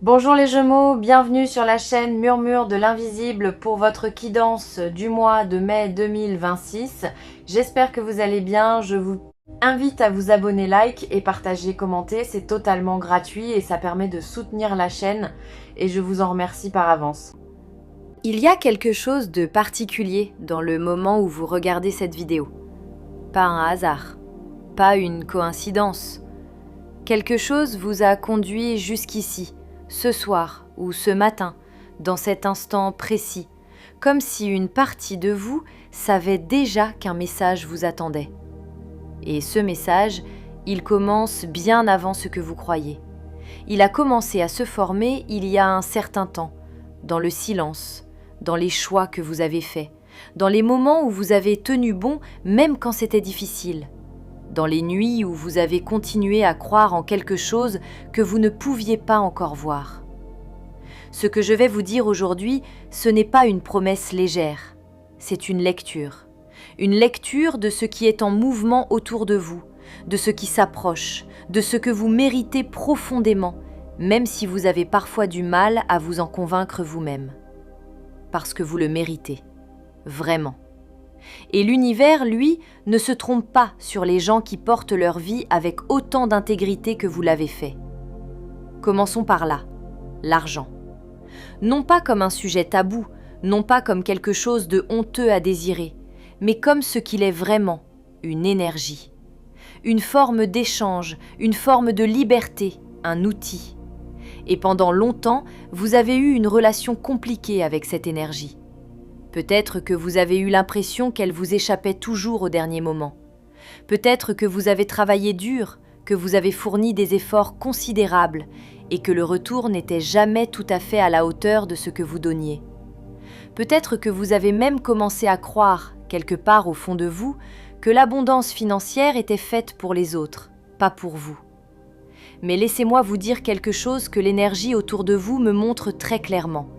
Bonjour les Gémeaux, bienvenue sur la chaîne Murmure de l'Invisible pour votre guidance du mois de mai 2026. J'espère que vous allez bien, je vous invite à vous abonner, like et partager, commenter, c'est totalement gratuit et ça permet de soutenir la chaîne et je vous en remercie par avance. Il y a quelque chose de particulier dans le moment où vous regardez cette vidéo. Pas un hasard, pas une coïncidence. Quelque chose vous a conduit jusqu'ici, ce soir ou ce matin, dans cet instant précis, comme si une partie de vous savait déjà qu'un message vous attendait. Et ce message, il commence bien avant ce que vous croyez. Il a commencé à se former il y a un certain temps, dans le silence, dans les choix que vous avez faits, dans les moments où vous avez tenu bon même quand c'était difficile, dans les nuits où vous avez continué à croire en quelque chose que vous ne pouviez pas encore voir. Ce que je vais vous dire aujourd'hui, ce n'est pas une promesse légère, c'est une lecture de ce qui est en mouvement autour de vous, de ce qui s'approche, de ce que vous méritez profondément, même si vous avez parfois du mal à vous en convaincre vous-même. Parce que vous le méritez, vraiment. Et l'univers, lui, ne se trompe pas sur les gens qui portent leur vie avec autant d'intégrité que vous l'avez fait. Commençons par là, l'argent. Non pas comme un sujet tabou, non pas comme quelque chose de honteux à désirer, mais comme ce qu'il est vraiment, une énergie. Une forme d'échange, une forme de liberté, un outil. Et pendant longtemps, vous avez eu une relation compliquée avec cette énergie. Peut-être que vous avez eu l'impression qu'elle vous échappait toujours au dernier moment. Peut-être que vous avez travaillé dur, que vous avez fourni des efforts considérables et que le retour n'était jamais tout à fait à la hauteur de ce que vous donniez. Peut-être que vous avez même commencé à croire, quelque part au fond de vous, que l'abondance financière était faite pour les autres, pas pour vous. Mais laissez-moi vous dire quelque chose que l'énergie autour de vous me montre très clairement.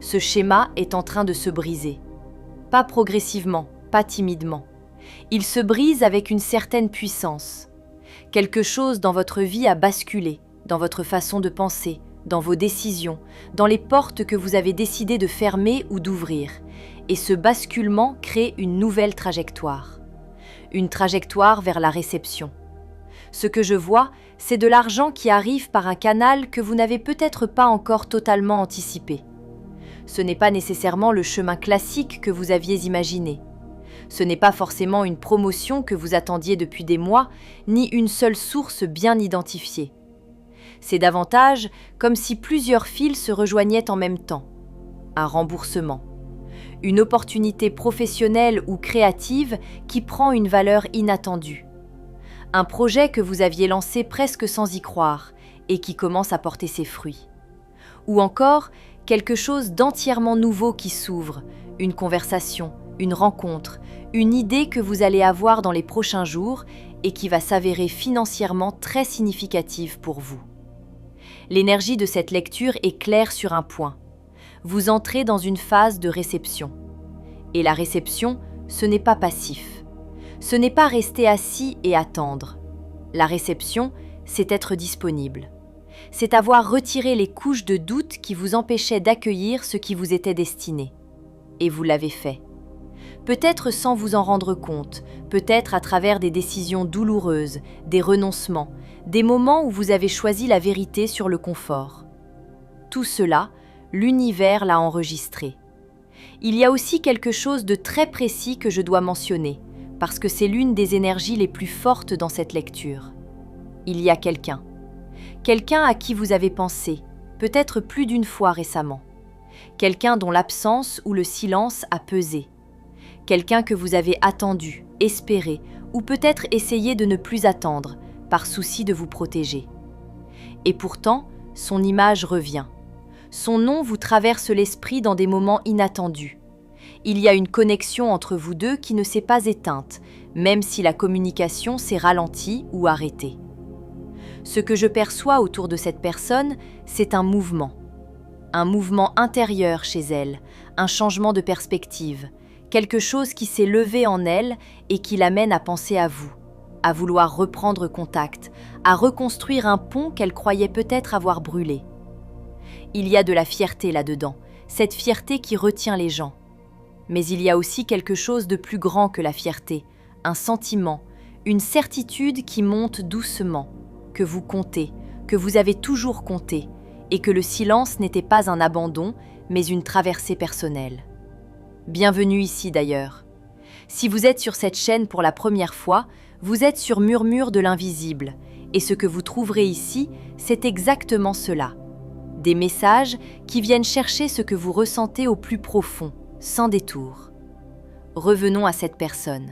Ce schéma est en train de se briser. Pas progressivement, pas timidement. Il se brise avec une certaine puissance. Quelque chose dans votre vie a basculé, dans votre façon de penser, dans vos décisions, dans les portes que vous avez décidé de fermer ou d'ouvrir. Et ce basculement crée une nouvelle trajectoire. Une trajectoire vers la réception. Ce que je vois, c'est de l'argent qui arrive par un canal que vous n'avez peut-être pas encore totalement anticipé. Ce n'est pas nécessairement le chemin classique que vous aviez imaginé. Ce n'est pas forcément une promotion que vous attendiez depuis des mois, ni une seule source bien identifiée. C'est davantage comme si plusieurs fils se rejoignaient en même temps. Un remboursement. Une opportunité professionnelle ou créative qui prend une valeur inattendue. Un projet que vous aviez lancé presque sans y croire et qui commence à porter ses fruits. Ou encore, quelque chose d'entièrement nouveau qui s'ouvre, une conversation, une rencontre, une idée que vous allez avoir dans les prochains jours et qui va s'avérer financièrement très significative pour vous. L'énergie de cette lecture est claire sur un point. Vous entrez dans une phase de réception. Et la réception, ce n'est pas passif. Ce n'est pas rester assis et attendre. La réception, c'est être disponible. C'est avoir retiré les couches de doute qui vous empêchaient d'accueillir ce qui vous était destiné. Et vous l'avez fait. Peut-être sans vous en rendre compte, peut-être à travers des décisions douloureuses, des renoncements, des moments où vous avez choisi la vérité sur le confort. Tout cela, l'univers l'a enregistré. Il y a aussi quelque chose de très précis que je dois mentionner, parce que c'est l'une des énergies les plus fortes dans cette lecture. Il y a quelqu'un à qui vous avez pensé, peut-être plus d'une fois récemment. Quelqu'un dont l'absence ou le silence a pesé. Quelqu'un que vous avez attendu, espéré, ou peut-être essayé de ne plus attendre, par souci de vous protéger. Et pourtant, son image revient. Son nom vous traverse l'esprit dans des moments inattendus. Il y a une connexion entre vous deux qui ne s'est pas éteinte, même si la communication s'est ralentie ou arrêtée. Ce que je perçois autour de cette personne, c'est un mouvement intérieur chez elle, un changement de perspective, quelque chose qui s'est levé en elle et qui l'amène à penser à vous, à vouloir reprendre contact, à reconstruire un pont qu'elle croyait peut-être avoir brûlé. Il y a de la fierté là-dedans, cette fierté qui retient les gens. Mais il y a aussi quelque chose de plus grand que la fierté, un sentiment, une certitude qui monte doucement, que vous comptez, que vous avez toujours compté, et que le silence n'était pas un abandon, mais une traversée personnelle. Bienvenue ici d'ailleurs. Si vous êtes sur cette chaîne pour la première fois, vous êtes sur Murmure de l'invisible, et ce que vous trouverez ici, c'est exactement cela. Des messages qui viennent chercher ce que vous ressentez au plus profond, sans détour. Revenons à cette personne.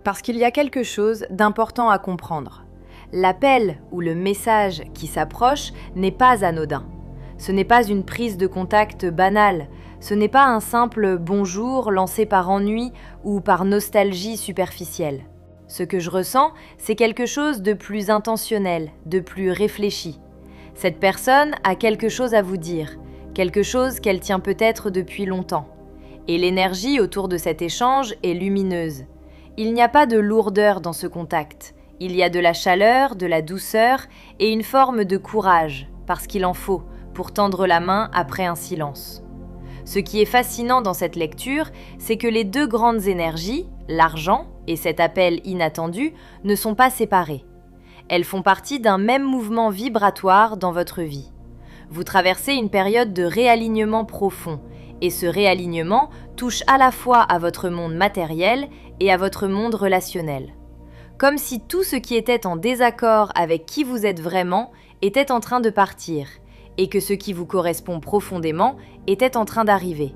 Parce qu'il y a quelque chose d'important à comprendre. L'appel ou le message qui s'approche n'est pas anodin. Ce n'est pas une prise de contact banale, ce n'est pas un simple bonjour lancé par ennui ou par nostalgie superficielle. Ce que je ressens, c'est quelque chose de plus intentionnel, de plus réfléchi. Cette personne a quelque chose à vous dire, quelque chose qu'elle tient peut-être depuis longtemps. Et l'énergie autour de cet échange est lumineuse. Il n'y a pas de lourdeur dans ce contact. Il y a de la chaleur, de la douceur et une forme de courage, parce qu'il en faut, pour tendre la main après un silence. Ce qui est fascinant dans cette lecture, c'est que les deux grandes énergies, l'argent et cet appel inattendu, ne sont pas séparées. Elles font partie d'un même mouvement vibratoire dans votre vie. Vous traversez une période de réalignement profond, et ce réalignement touche à la fois à votre monde matériel et à votre monde relationnel. Comme si tout ce qui était en désaccord avec qui vous êtes vraiment était en train de partir, et que ce qui vous correspond profondément était en train d'arriver.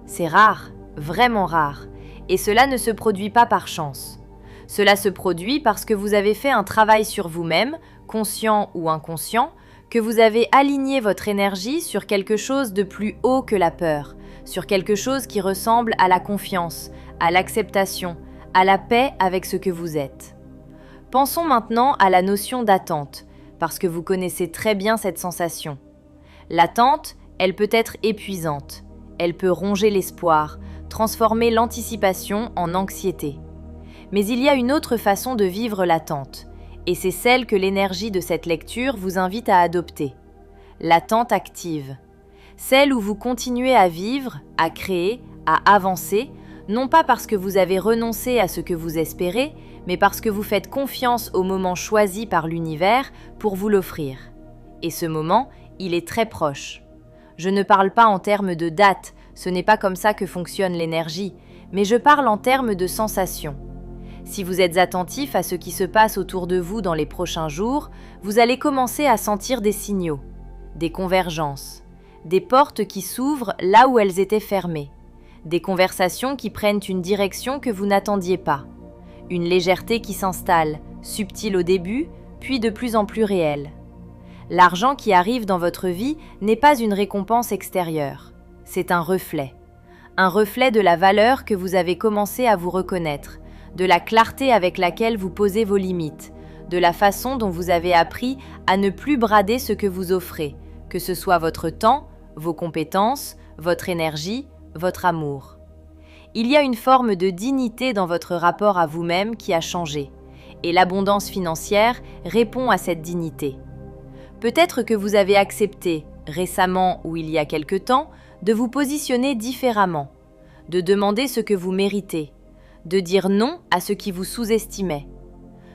C'est rare, vraiment rare, et cela ne se produit pas par chance. Cela se produit parce que vous avez fait un travail sur vous-même, conscient ou inconscient, que vous avez aligné votre énergie sur quelque chose de plus haut que la peur, sur quelque chose qui ressemble à la confiance, à l'acceptation, à la paix avec ce que vous êtes. Pensons maintenant à la notion d'attente, parce que vous connaissez très bien cette sensation. L'attente, elle peut être épuisante, elle peut ronger l'espoir, transformer l'anticipation en anxiété. Mais il y a une autre façon de vivre l'attente, et c'est celle que l'énergie de cette lecture vous invite à adopter. L'attente active. Celle où vous continuez à vivre, à créer, à avancer, non pas parce que vous avez renoncé à ce que vous espérez, mais parce que vous faites confiance au moment choisi par l'univers pour vous l'offrir. Et ce moment, il est très proche. Je ne parle pas en termes de date, ce n'est pas comme ça que fonctionne l'énergie, mais je parle en termes de sensations. Si vous êtes attentif à ce qui se passe autour de vous dans les prochains jours, vous allez commencer à sentir des signaux, des convergences, des portes qui s'ouvrent là où elles étaient fermées, des conversations qui prennent une direction que vous n'attendiez pas, une légèreté qui s'installe, subtile au début, puis de plus en plus réelle. L'argent qui arrive dans votre vie n'est pas une récompense extérieure, c'est un reflet de la valeur que vous avez commencé à vous reconnaître, de la clarté avec laquelle vous posez vos limites, de la façon dont vous avez appris à ne plus brader ce que vous offrez, que ce soit votre temps, vos compétences, votre énergie, votre amour. Il y a une forme de dignité dans votre rapport à vous-même qui a changé, et l'abondance financière répond à cette dignité. Peut-être que vous avez accepté, récemment ou il y a quelque temps, de vous positionner différemment, de demander ce que vous méritez, de dire non à ce qui vous sous-estimait.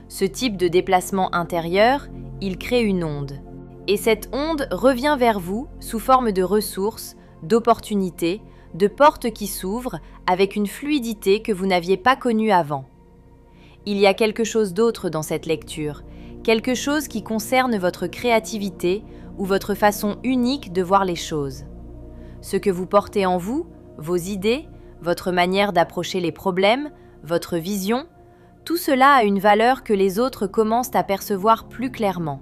Ce type de déplacement intérieur, il crée une onde. Et cette onde revient vers vous sous forme de ressources, d'opportunités, de portes qui s'ouvrent avec une fluidité que vous n'aviez pas connue avant. Il y a quelque chose d'autre dans cette lecture, quelque chose qui concerne votre créativité ou votre façon unique de voir les choses. Ce que vous portez en vous, vos idées, votre manière d'approcher les problèmes, votre vision, tout cela a une valeur que les autres commencent à percevoir plus clairement.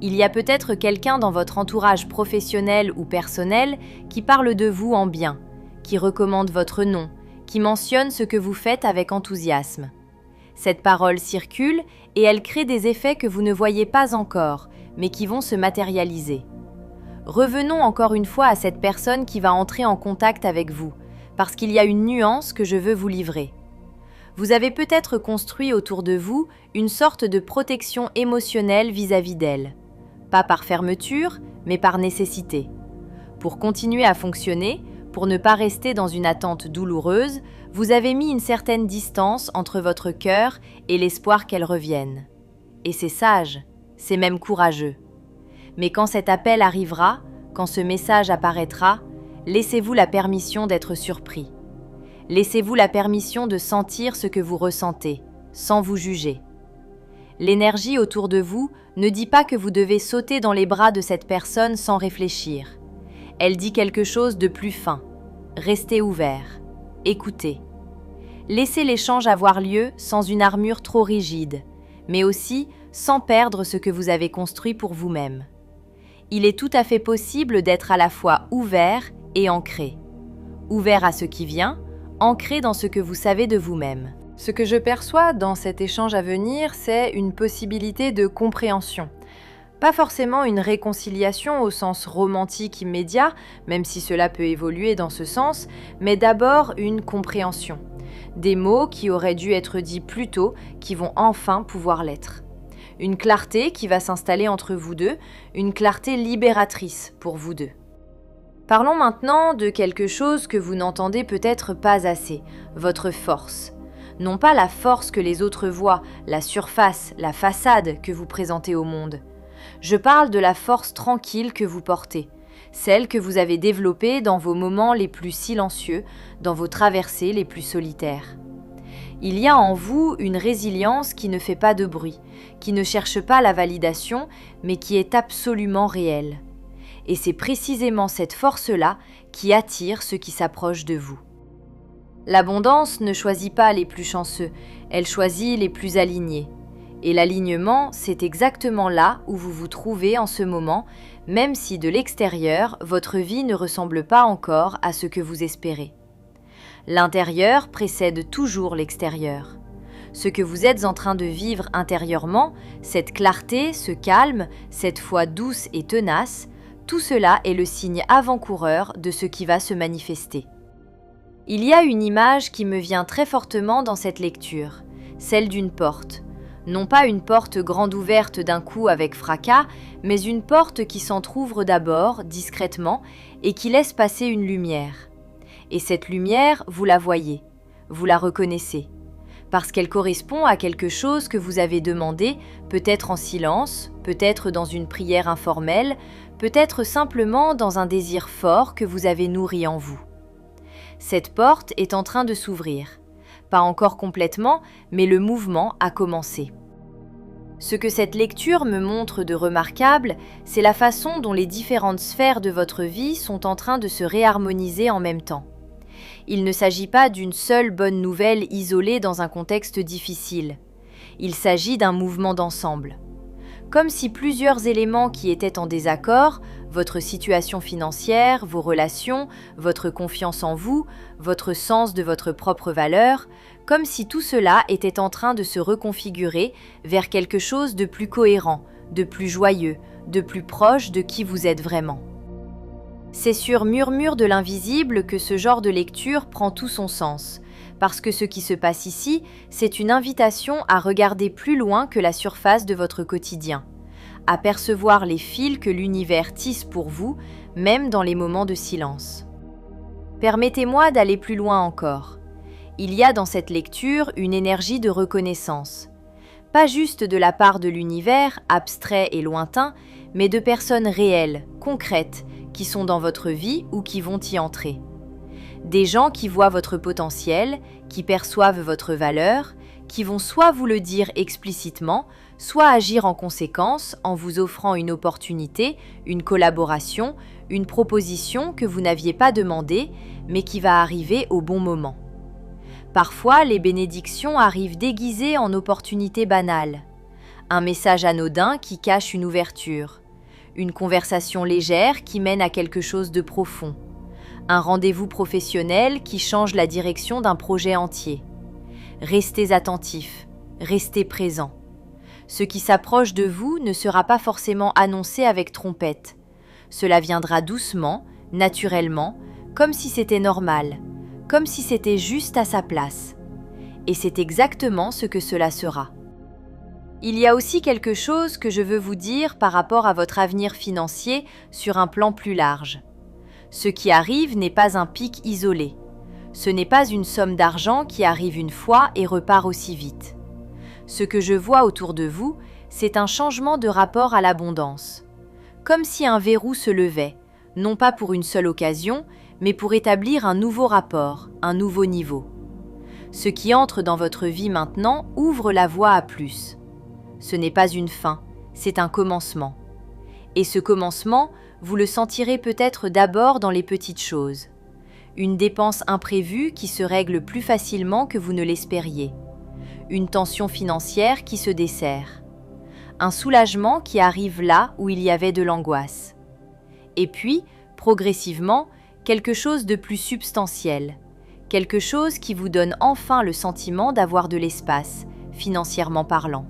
Il y a peut-être quelqu'un dans votre entourage professionnel ou personnel qui parle de vous en bien, qui recommande votre nom, qui mentionne ce que vous faites avec enthousiasme. Cette parole circule et elle crée des effets que vous ne voyez pas encore, mais qui vont se matérialiser. Revenons encore une fois à cette personne qui va entrer en contact avec vous, parce qu'il y a une nuance que je veux vous livrer. Vous avez peut-être construit autour de vous une sorte de protection émotionnelle vis-à-vis d'elle. pas par fermeture, mais par nécessité. Pour continuer à fonctionner, pour ne pas rester dans une attente douloureuse, vous avez mis une certaine distance entre votre cœur et l'espoir qu'elle revienne. Et c'est sage, c'est même courageux. Mais quand cet appel arrivera, quand ce message apparaîtra, laissez-vous la permission d'être surpris. Laissez-vous la permission de sentir ce que vous ressentez, sans vous juger. L'énergie autour de vous ne dit pas que vous devez sauter dans les bras de cette personne sans réfléchir. Elle dit quelque chose de plus fin. Restez ouvert. Écoutez. Laissez l'échange avoir lieu sans une armure trop rigide, mais aussi sans perdre ce que vous avez construit pour vous-même. Il est tout à fait possible d'être à la fois ouvert et ancré. Ouvert à ce qui vient, ancré dans ce que vous savez de vous-même. Ce que je perçois dans cet échange à venir, c'est une possibilité de compréhension. Pas forcément une réconciliation au sens romantique immédiat, même si cela peut évoluer dans ce sens, mais d'abord une compréhension. Des mots qui auraient dû être dits plus tôt, qui vont enfin pouvoir l'être. Une clarté qui va s'installer entre vous deux, une clarté libératrice pour vous deux. Parlons maintenant de quelque chose que vous n'entendez peut-être pas assez, votre force. Non pas la force que les autres voient, la surface, la façade que vous présentez au monde. Je parle de la force tranquille que vous portez, celle que vous avez développée dans vos moments les plus silencieux, dans vos traversées les plus solitaires. Il y a en vous une résilience qui ne fait pas de bruit, qui ne cherche pas la validation, mais qui est absolument réelle. Et c'est précisément cette force-là qui attire ceux qui s'approchent de vous. L'abondance ne choisit pas les plus chanceux, elle choisit les plus alignés. Et l'alignement, c'est exactement là où vous vous trouvez en ce moment, même si de l'extérieur, votre vie ne ressemble pas encore à ce que vous espérez. L'intérieur précède toujours l'extérieur. Ce que vous êtes en train de vivre intérieurement, cette clarté, ce calme, cette foi douce et tenace, tout cela est le signe avant-coureur de ce qui va se manifester. Il y a une image qui me vient très fortement dans cette lecture, celle d'une porte. Non pas une porte grande ouverte d'un coup avec fracas, mais une porte qui s'entr'ouvre d'abord, discrètement, et qui laisse passer une lumière. Et cette lumière, vous la voyez, vous la reconnaissez, parce qu'elle correspond à quelque chose que vous avez demandé, peut-être en silence, peut-être dans une prière informelle, peut-être simplement dans un désir fort que vous avez nourri en vous. Cette porte est en train de s'ouvrir. Pas encore complètement, mais le mouvement a commencé. Ce que cette lecture me montre de remarquable, c'est la façon dont les différentes sphères de votre vie sont en train de se réharmoniser en même temps. Il ne s'agit pas d'une seule bonne nouvelle isolée dans un contexte difficile. Il s'agit d'un mouvement d'ensemble. Comme si plusieurs éléments qui étaient en désaccord, votre situation financière, vos relations, votre confiance en vous, votre sens de votre propre valeur, comme si tout cela était en train de se reconfigurer vers quelque chose de plus cohérent, de plus joyeux, de plus proche de qui vous êtes vraiment. C'est sur Murmure de l'invisible que ce genre de lecture prend tout son sens, parce que ce qui se passe ici, c'est une invitation à regarder plus loin que la surface de votre quotidien, à percevoir les fils que l'univers tisse pour vous, même dans les moments de silence. Permettez-moi d'aller plus loin encore. Il y a dans cette lecture une énergie de reconnaissance. Pas juste de la part de l'univers, abstrait et lointain, mais de personnes réelles, concrètes, qui sont dans votre vie ou qui vont y entrer. Des gens qui voient votre potentiel, qui perçoivent votre valeur, qui vont soit vous le dire explicitement, soit agir en conséquence en vous offrant une opportunité, une collaboration, une proposition que vous n'aviez pas demandée, mais qui va arriver au bon moment. Parfois, les bénédictions arrivent déguisées en opportunités banales. Un message anodin qui cache une ouverture. Une conversation légère qui mène à quelque chose de profond. Un rendez-vous professionnel qui change la direction d'un projet entier. Restez attentifs, restez présents. Ce qui s'approche de vous ne sera pas forcément annoncé avec trompette. Cela viendra doucement, naturellement, comme si c'était normal, comme si c'était juste à sa place. Et c'est exactement ce que cela sera. Il y a aussi quelque chose que je veux vous dire par rapport à votre avenir financier sur un plan plus large. Ce qui arrive n'est pas un pic isolé. Ce n'est pas une somme d'argent qui arrive une fois et repart aussi vite. Ce que je vois autour de vous, c'est un changement de rapport à l'abondance. Comme si un verrou se levait, non pas pour une seule occasion, mais pour établir un nouveau rapport, un nouveau niveau. Ce qui entre dans votre vie maintenant ouvre la voie à plus. Ce n'est pas une fin, c'est un commencement. Et ce commencement, vous le sentirez peut-être d'abord dans les petites choses. Une dépense imprévue qui se règle plus facilement que vous ne l'espériez. Une tension financière qui se dessert. Un soulagement qui arrive là où il y avait de l'angoisse. Et puis, progressivement, quelque chose de plus substantiel. Quelque chose qui vous donne enfin le sentiment d'avoir de l'espace, financièrement parlant.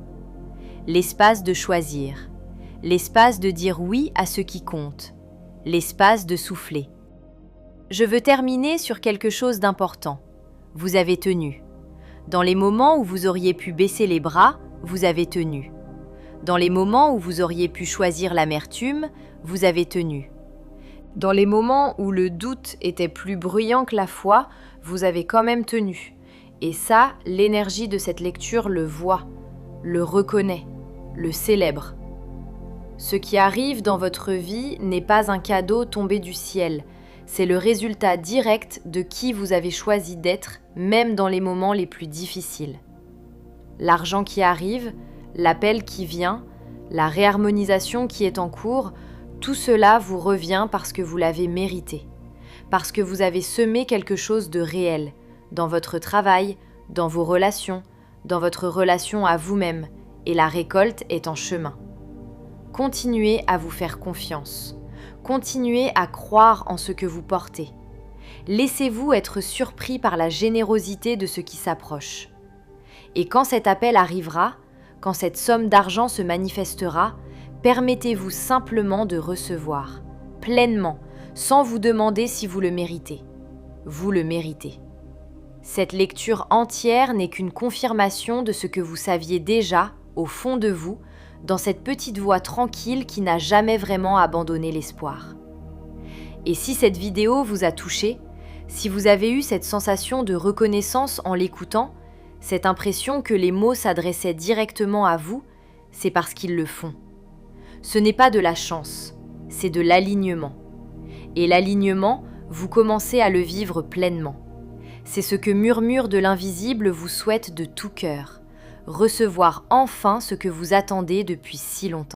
L'espace de choisir. L'espace de dire oui à ce qui compte. L'espace de souffler. Je veux terminer sur quelque chose d'important. Vous avez tenu. Dans les moments où vous auriez pu baisser les bras, vous avez tenu. Dans les moments où vous auriez pu choisir l'amertume, vous avez tenu. Dans les moments où le doute était plus bruyant que la foi, vous avez quand même tenu. Et ça, l'énergie de cette lecture le voit, le reconnaît, le célèbre. Ce qui arrive dans votre vie n'est pas un cadeau tombé du ciel, c'est le résultat direct de qui vous avez choisi d'être, même dans les moments les plus difficiles. L'argent qui arrive, l'appel qui vient, la réharmonisation qui est en cours, tout cela vous revient parce que vous l'avez mérité, parce que vous avez semé quelque chose de réel dans votre travail, dans vos relations, dans votre relation à vous-même, et la récolte est en chemin. Continuez à vous faire confiance. Continuez à croire en ce que vous portez. Laissez-vous être surpris par la générosité de ce qui s'approche. Et quand cet appel arrivera, quand cette somme d'argent se manifestera, permettez-vous simplement de recevoir, pleinement, sans vous demander si vous le méritez. Vous le méritez. Cette lecture entière n'est qu'une confirmation de ce que vous saviez déjà, au fond de vous, dans cette petite voix tranquille qui n'a jamais vraiment abandonné l'espoir. Et si cette vidéo vous a touché, si vous avez eu cette sensation de reconnaissance en l'écoutant, cette impression que les mots s'adressaient directement à vous, c'est parce qu'ils le font. Ce n'est pas de la chance, c'est de l'alignement. Et l'alignement, vous commencez à le vivre pleinement. C'est ce que Murmure de l'invisible vous souhaite de tout cœur. Recevoir enfin ce que vous attendez depuis si longtemps.